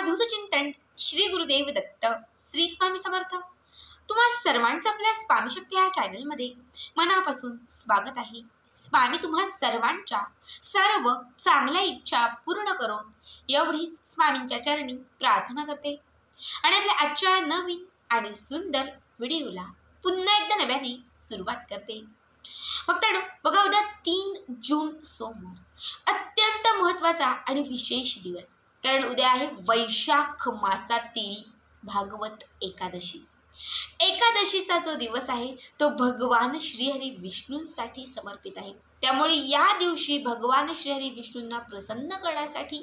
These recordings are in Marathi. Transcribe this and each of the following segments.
दूध चिंतन श्री गुरुदेव दत्त श्री स्वामी समर्थ। तुम्हा सर्वांचं आपल्या स्वामी शक्ती या चॅनलमध्ये मनापासून स्वागत आहे। स्वामी तुम्हा सर्वांच्या सर्व चांगल्या इच्छा पूर्ण करो एवढीच स्वामींच्या चरणी प्रार्थना करते आणि आपल्या आजच्या नवीन आणि सुंदर व्हिडिओला पुन्हा एकदा नव्याने सुरुवात करते। भक्तांनो बघा, उद्या 3 जून सोमवार अत्यंत महत्त्वाचा आणि विशेष दिवस, कारण उद्या आहे वैशाख मासातील भागवत एकादशी। एकादशीचा जो दिवस आहे तो भगवान श्रीहरी विष्णूंसाठी समर्पित आहे। त्यामुळे या दिवशी भगवान श्रीहरी विष्णूंना प्रसन्न करण्यासाठी,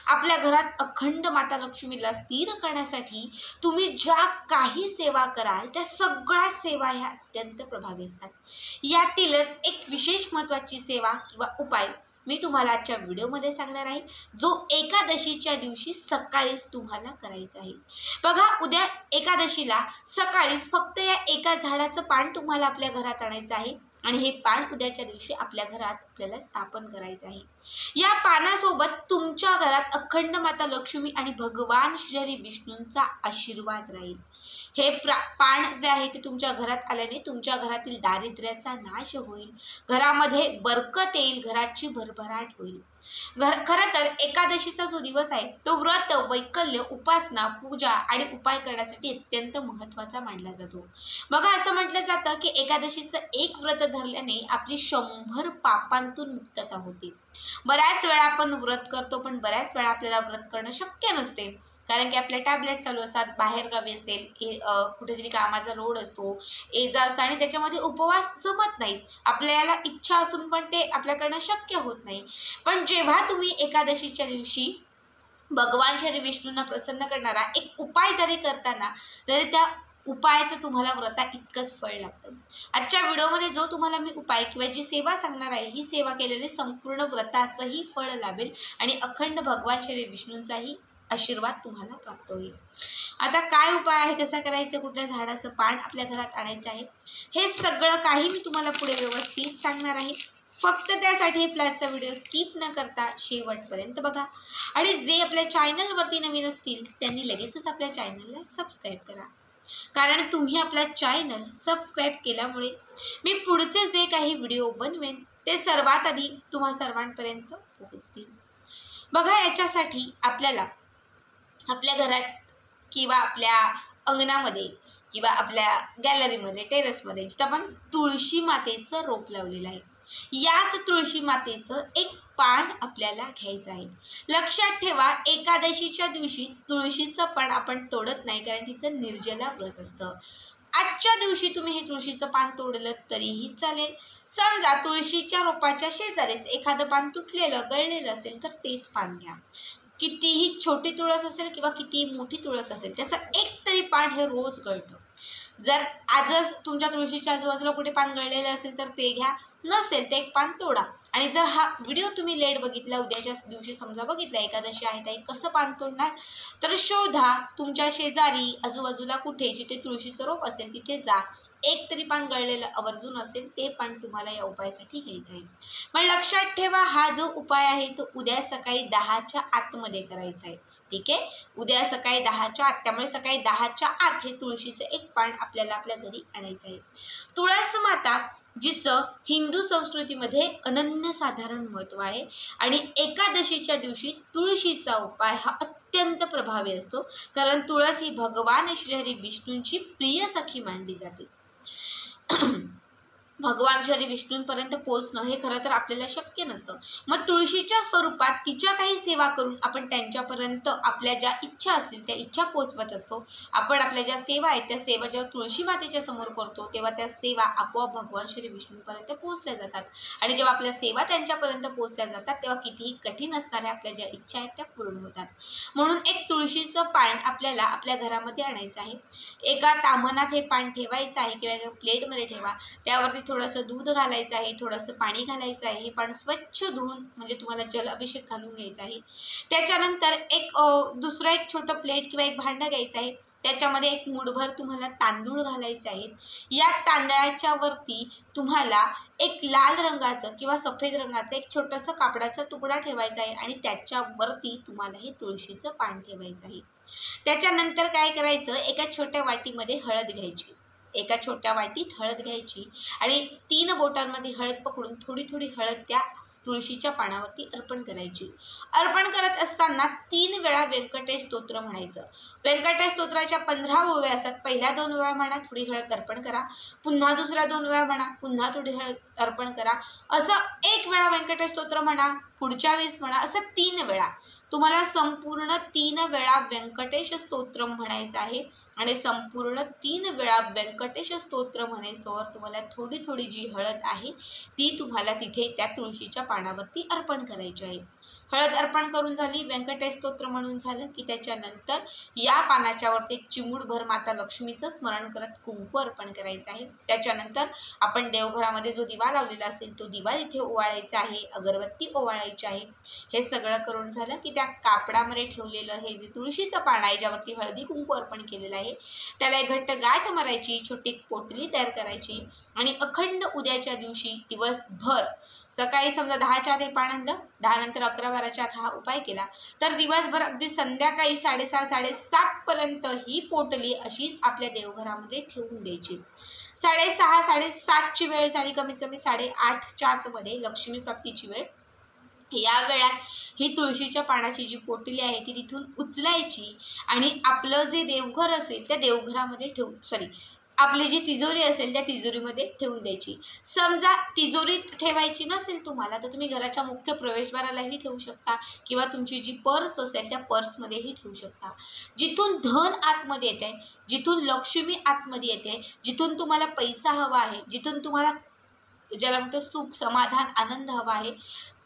आपल्या घरात अखंड माता लक्ष्मीला स्थिर करण्यासाठी तुम्ही ज्या काही सेवा कराल त्या सगळ्या सेवा ह्या अत्यंत प्रभावी असतात। यातीलच एक विशेष महत्त्वाची सेवा किंवा उपाय मी तुम्हाला आजच्या व्हिडिओमध्ये सांगणार आहे, जो एकादशीच्या दिवशी सकाळीच तुम्हाला करायचा आहे। बघा, उद्या एकादशीला सकाळीच फक्त या एका झाडाचं पान तुम्हाला आपल्या घरात आणायचं आहे आणि हे पान उद्याच्या दिवशी आपल्या घरात आपल्याला स्थापन करायचं आहे। या पानासोबत तुमच्या घरात अखंड माता लक्ष्मी आणि भगवान श्रीहरी विष्णूंचा आशीर्वाद राहील। हे पान जे आहे ते तुमच्या घरात आल्याने तुमच्या घरातील दारिद्र्याचा नाश होईल, घरामध्ये बरकत येईल, घराची भरभराट होईल। खरं तर एकादशीचा जो दिवस आहे तो व्रत, वैकल्य, उपासना, पूजा आणि उपाय करण्यासाठी अत्यंत महत्त्वाचा मानला जातो। बघा, असं म्हटलं जातं की एकादशीचं एक व्रत धरल्याने आपली 100 पापांतून मुक्तता होते। बऱ्याच वेळा आपण व्रत करतो, पण बऱ्याच वेळा आपल्याला व्रत करणं शक्य नसते, कारण की आपले टॅबलेट चालू असतात, बाहेरगावी असेल, कुठेतरी कामाचा लोड असतो, एजा असतं आणि त्याच्यामध्ये उपवास जमत नाहीत। आपल्याला इच्छा असून पण ते आपल्याकडनं शक्य होत नाही। पण जेव्हा तुम्ही एकादशीच्या दिवशी भगवान श्री विष्णूंना प्रसन्न करणारा एक उपाय जरी करताना, तरी त्या उपायाचं तुम्हाला व्रता इतकंच फळ लागतं। आजच्या व्हिडिओमध्ये जो तुम्हाला मी उपाय किंवा जी सेवा सांगणार आहे, ही सेवा केलेले संपूर्ण व्रताचंही फळ लाभेल आणि अखंड भगवान श्री विष्णूंचाही आशीर्वाद तुम्हाला प्राप्त होईल। आता काय उपाय आहे, कसा करायचं, कुठल्या झाडाचं पान आपल्या घरात आणायचं आहे, हे सगळं काही मी तुम्हाला पुढे व्यवस्थित सांगणार आहे। फक्त त्यासाठी प्लॅनचा व्हिडिओ स्किप न करता शेवटपर्यंत बघा आणि जे आपल्या चॅनलवरती नवीन असतील त्यांनी लगेचच आपल्या चॅनलला सबस्क्राईब करा, कारण तुम्ही आपला चॅनल सबस्क्राईब केल्यामुळे मी पुढचे जे काही व्हिडिओ बनवेन ते सर्वात आधी तुम्हा सर्वांपर्यंत पोहोचतील। बघा, याच्यासाठी आपल्याला आपल्या घरात किंवा आपल्या अंगणामध्ये किंवा आपल्या गॅलरीमध्ये, टेरेसमध्ये जिथं आपण तुळशी मातेचं रोप लावलेलं आहे, याच तुळशी मातेचं एक पान आपल्याला घ्यायचं आहे। लक्षात ठेवा, एकादशीच्या दिवशी तुळशीचं पान आपण तोडत नाही, कारण तिचं निर्जला व्रत असतं। आजच्या दिवशी तुम्ही हे तुळशीचं पान तोडलं तरीही चालेल। समजा तुळशीच्या रोपाच्या शेजारीच एखादं पान तुटलेलं, गळलेलं असेल तर तेच पान घ्या। कितीही छोटी तुळस असेल किंवा कितीही मोठी तुळस असेल, त्याचं एक तरी पान हे रोज गळतं। जर आजच तुमच्या तुळशीच्या आजूबाजूला कुठे पान गळलेलं असेल तर ते घ्या, नसेल तर एक पान तोडा। आणि जर हा व्हिडिओ तुम्ही लेट बघितला, उद्याच्या दिवशी समजा बघितला, एकादशी आहे ताई कसं पान तोडणार, तर शोधा तुमच्या शेजारी आजूबाजूला कुठे जिथे तुळशीचं रोप असेल तिथे जा, एक तरी पान गळलेलं आवर्जून असेल ते पान तुम्हाला या उपायासाठी घ्यायचं आहे। पण लक्षात ठेवा, हा जो उपाय आहे तो उद्या सकाळी 10च्या आतमध्ये करायचा आहे। ठीक आहे, उद्या सकाळी 10च्या आत, त्यामुळे सकाळी 10च्या आत हे तुळशीचं एक पान आपल्याला आपल्या घरी आणायचं आहे। तुळस माता जिचं हिंदू संस्कृतीमध्ये अनन्यसाधारण महत्त्व आहे आणि एकादशीच्या दिवशी तुळशीचा उपाय हा अत्यंत प्रभावी असतो, कारण तुळस ही भगवान श्रीहरी विष्णूंची प्रिय सखी मानली जाते। भगवान श्री विष्णूंपर्यंत पोहोचणं हे खरं तर आपल्याला शक्य नसतं। मग तुळशीच्या स्वरूपात तिच्या काही सेवा करून आपण त्यांच्यापर्यंत आपल्या ज्या इच्छा असतील त्या इच्छा पोचवत असतो। आपण आपल्या ज्या सेवा आहेत त्या सेवा जेव्हा तुळशी मातेच्या समोर करतो तेव्हा त्या सेवा आपोआप भगवान श्री विष्णूंपर्यंत पोहोचल्या जातात आणि जेव्हा आपल्या सेवा त्यांच्यापर्यंत पोहोचल्या जातात तेव्हा कितीही कठीण असणाऱ्या आपल्या ज्या इच्छा आहेत त्या पूर्ण होतात। म्हणून एक तुळशीचं पान आपल्याला आपल्या घरामध्ये आणायचं आहे। एका ताम्हणात हे पान ठेवायचं आहे किंवा एका प्लेटमध्ये ठेवा, त्यावरती थोडंसं दूध घालायचं आहे, थोडंसं पाणी घालायचं आहे। हे पान स्वच्छ धुवून म्हणजे तुम्हाला जल अभिषेक घालून घ्यायचा आहे। त्याच्यानंतर दुसरा एक छोटं प्लेट किंवा एक भांडं घ्यायचं आहे, त्याच्यामध्ये एक मूठभर तुम्हाला तांदूळ घालायचे आहेत. या तांदळाच्या वरती तुम्हाला एक लाल रंगाचं किंवा सफेद रंगाचं एक छोटंसं कापडाचा तुकडा ठेवायचा आहे आणि त्याच्यावरती तुम्हाला हे तुळशीचं पान ठेवायचं आहे. त्याच्यानंतर काय करायचं, एका छोट्या वाटीमध्ये हळद घ्यायची. एका छोट्या वाटीत हळद घ्यायची आणि 3 बोटांमध्ये हळद पकडून थोडी थोडी हळद त्या तुळशीच्या पानावरती अर्पण करायची. अर्पण करत असताना 3 वेळा व्यंकटेश स्तोत्र म्हणायचं. व्यंकटेश स्तोत्राच्या 15 ओव्या असतात. पहिल्या 2 वेळा म्हणा, थोडी हळद अर्पण करा. पुन्हा दुसऱ्या 2 वेळा म्हणा, पुन्हा थोडी हळद अर्पण करा. असं 1 वेळा व्यंकटेश स्तोत्र म्हणा, पुढच्या वेळेस म्हणा, असं 3 वेळा तुम्हाला संपूर्ण 3 वेळा व्यंकटेश स्तोत्र म्हणायचं आहे. आणि संपूर्ण 3 वेळा व्यंकटेश स्तोत्र म्हणायचं तुम्हाला थोडी थोडी जी हळद आहे ती तुम्हाला तिथे त्या तुळशीच्या पानावरती अर्पण करायची आहे. हळद अर्पण करून झाली, व्यंकटेश स्तोत्र म्हणून झालं की त्याच्यानंतर या पानाच्यावरती एक चिमूटभर माता लक्ष्मीचं स्मरण करत कुंकू अर्पण करायचं आहे. त्याच्यानंतर आपण देवघरामध्ये जो दिवा लावलेला असेल तो दिवा इथे ओवाळायचा आहे, अगरबत्ती ओवाळायची आहे. हे सगळं करून झालं की त्या कापडामध्ये ठेवलेलं हे जे तुळशीचं पान आहे ज्यावरती हळदी कुंकू अर्पण केलेलं आहे त्याला एक घट्ट गाठ मारायची, छोटी पोटली तयार करायची आणि अखंड उद्याच्या दिवशी दिवसभर सकाळी समजा 10च्या आधी पान आणलं, 10 नंतर 11-12च्या आत हा उपाय केला तर दिवसभर अगदी संध्याकाळी 6:30-7:30 पर्यंत ही पोटली अशीच आपल्या देवघरामध्ये ठेवून द्यायची. 6:30-7:30ची वेळ झाली, कमीत कमी 8:30च्या आतमध्ये लक्ष्मी प्राप्तीची वेळ. या वेळात ही तुळशीच्या पानाची जी पोटली आहे ती तिथून उचलायची आणि आपलं जे देवघर असेल त्या देवघरामध्ये आपली जी तिजोरी असेल त्या तिजोरीमध्ये ठेवून द्यायची. समजा तिजोरीत ठेवायची नसेल तुम्हाला तर तुम्ही घराच्या मुख्य प्रवेशद्वारालाही ठेवू शकता किंवा तुमची जी पर्स असेल त्या पर्समध्येही ठेवू शकता. जिथून धन आतमध्ये येते, जिथून लक्ष्मी आतमध्ये येते, जिथून तुम्हाला पैसा हवा आहे, जिथून तुम्हाला ज्याला म्हणतो सुख, समाधान, आनंद हवा आहे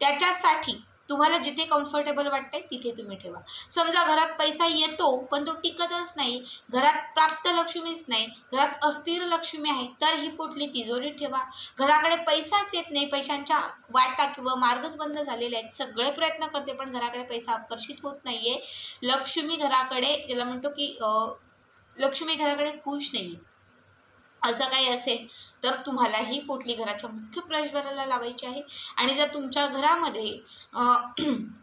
त्याच्यासाठी तुम्हाला जिथे कम्फर्टेबल वाटते तिथे तुम्ही ठेवा. समजा घरात पैसा येतो पण तो टिकतच नाही, घरात प्राप्त लक्ष्मीच नाही, घरात अस्थिर लक्ष्मी आहे तर ही पोटली तिजोरीत ठेवा. घराकडे पैसाच येत नाही, पैशांच्या वाटा किंवा मार्गच बंद झालेले आहेत, सगळे प्रयत्न करते पण घराकडे पैसा आकर्षित होत नाही आहे, लक्ष्मी घराकडे ज्याला म्हणतो की लक्ष्मी घराकडे खुश नाही, असं काही असेल तर तुम्हाला ही पोटली घराच्या मुख्य प्रवेशद्वाराला लावायची आहे. आणि जर तुमच्या घरामध्ये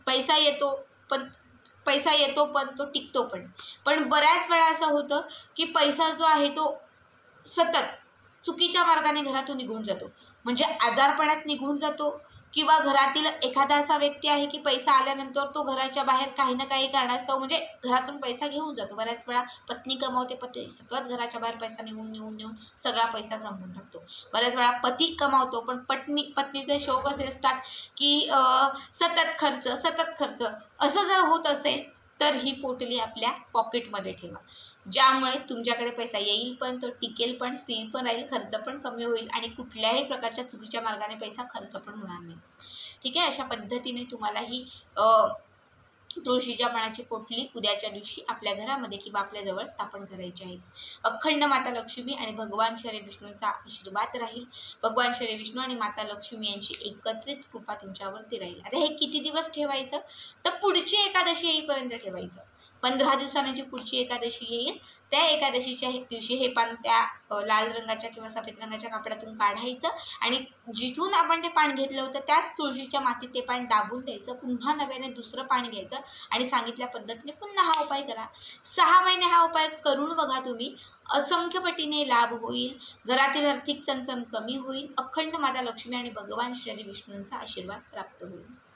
पैसा येतो पण तो टिकतो पण बऱ्याच वेळा असं होतं की पैसा जो आहे तो सतत चुकीच्या मार्गाने घरातून निघून जातो, म्हणजे आजारपणात निघून जातो किंवा घरातील एखादा असा व्यक्ती आहे की पैसा आल्यानंतर तो घराच्या बाहेर काही ना काही कारणास्तव म्हणजे घरातून पैसा घेऊन जातो. बऱ्याच वेळा पत्नी कमावते, पती सतत घराच्या बाहेर पैसा नेऊन सगळा पैसा संपवून टाकतो. बऱ्याच वेळा पती कमावतो पण पत्नीचे शौक असे असतात की सतत खर्च असं जर होत असेल तर ही पोटली आपल्या पॉकेटमध्ये ठेवा, ज्यामुळे तुमच्याकडे पैसा येईल पण तो टिकेल पण, स्थिर पण राहील, खर्च पण कमी होईल आणि कुठल्याही प्रकारच्या चुकीच्या मार्गाने पैसा खर्च पण होणार नाही. ठीक आहे, अशा पद्धतीने तुम्हाला ही तुळशीच्या पानाची पोटली उद्याच्या दिवशी आपल्या घरामध्ये किंवा आपल्या जवळ स्थापन करायची आहे. अखंड माता लक्ष्मी आणि भगवान श्री विष्णूंचा आशीर्वाद राहील. भगवान श्री विष्णू आणि माता लक्ष्मी यांची एकत्रित कृपा तुमच्यावरती राहील. आता हे किती दिवस ठेवायचं तर पुढची एकादशी येईपर्यंत ठेवायचं. 15 दिवसांनी जी पुढची एकादशी येईल त्या एकादशीच्या दिवशी हे पान त्या लाल रंगाच्या किंवा सफेद रंगाच्या कापडातून काढायचं आणि जिथून आपण ते पान घेतलं होतं त्याच तुळशीच्या मातीत ते पान दाबून द्यायचं. पुन्हा नव्याने दुसरं पान घ्यायचं आणि सांगितल्या पद्धतीने पुन्हा हा उपाय करा. 6 महिने हा उपाय करून बघा तुम्ही, असंख्य पटीने लाभ होईल, घरातील आर्थिक चणचण कमी होईल, अखंड माता लक्ष्मी आणि भगवान श्री विष्णूंचा आशीर्वाद प्राप्त होईल.